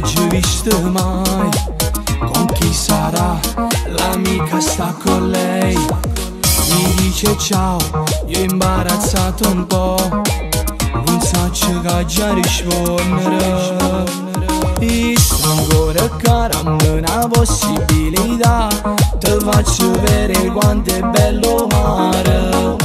l'hai vista mai. Con chi sarà? L'amica sta con lei. Mi dice ciao, io imbarazzato un po', non so che già rispondere. E sto ancora cara, una possibilità, ti faccio vedere quanto è bello mare.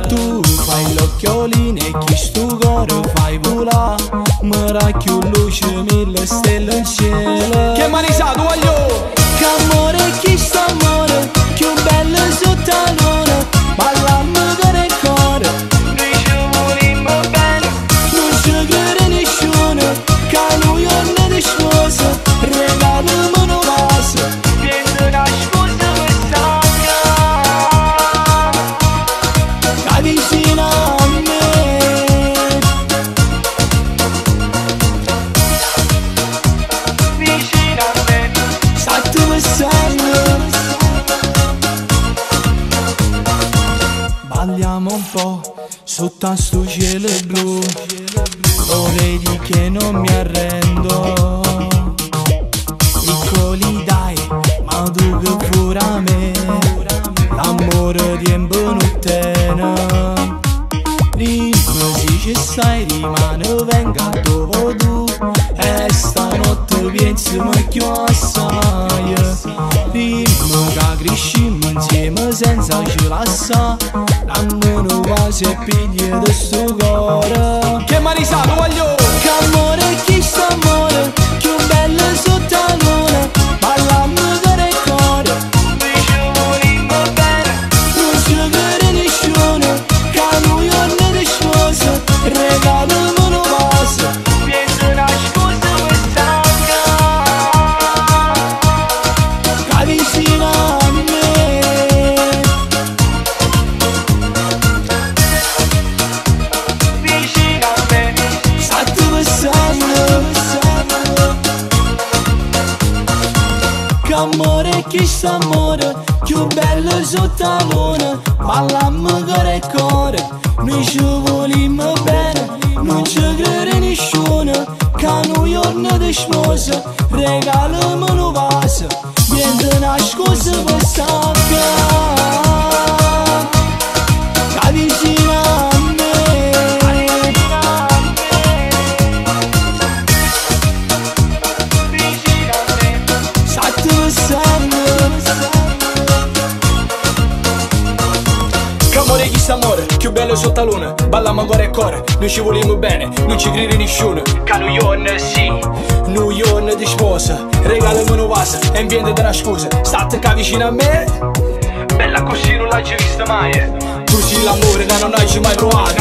Tu fai l'occhiolino e chi sto cuore fai volare, mi racchiu luce mille stelle in cielo. Che manisato voglio! Che amore, chi sta amore, più bello sotto la luna, ballammo con il cuore. Noi ci volimmo bene, non ci crede nessuno, che noi non è sposa, regaliamo una vaso, prendo una scusa per stare, che vicino a me, vicino a me, state passando. Balliamo un po' sotto a sto cielo blu, lo vedi che non mi arrendo. Piccoli dai, ma tu che fuori a me, l'amore tiempo non tiene. Prima si ci stai, rimane venga dopo tu, e stanotte pensiamo più assai. Prima che crescimmo insieme senza ci lasciare, l'anno va se piglia di sto cuore. Che manisato voglio! Che amore, chi sta amore, più bello sotto la luna, ballammo con il cuore. Noi ci volimmo bene, non ci crede nessuno, che noi non è sposa, regaliamo una vaso, prendo una scusa per stare, che vicino a me, vicino a me, state passando. Che amore, chi sta amore, più bello sotto la luna, ballammo con il cuore. Noi ci volimmo bene, non ci crede nessuno, che noi non è sposa, regaliamo una vaso, prendo una scusa per stare, che vicino a me, vicino a me, state passando. Che amore, chi sta amore, più bello sotto la luna, ballammo cuore e cuore, noi ci volimmo bene, non ci crede nessuno, che noi non sì, noi non di sposa, regalami una vaso e inviente una scusa, state qua vicino a me, bella così non l'hai vista mai, tu sei l'amore che non hai mai provato,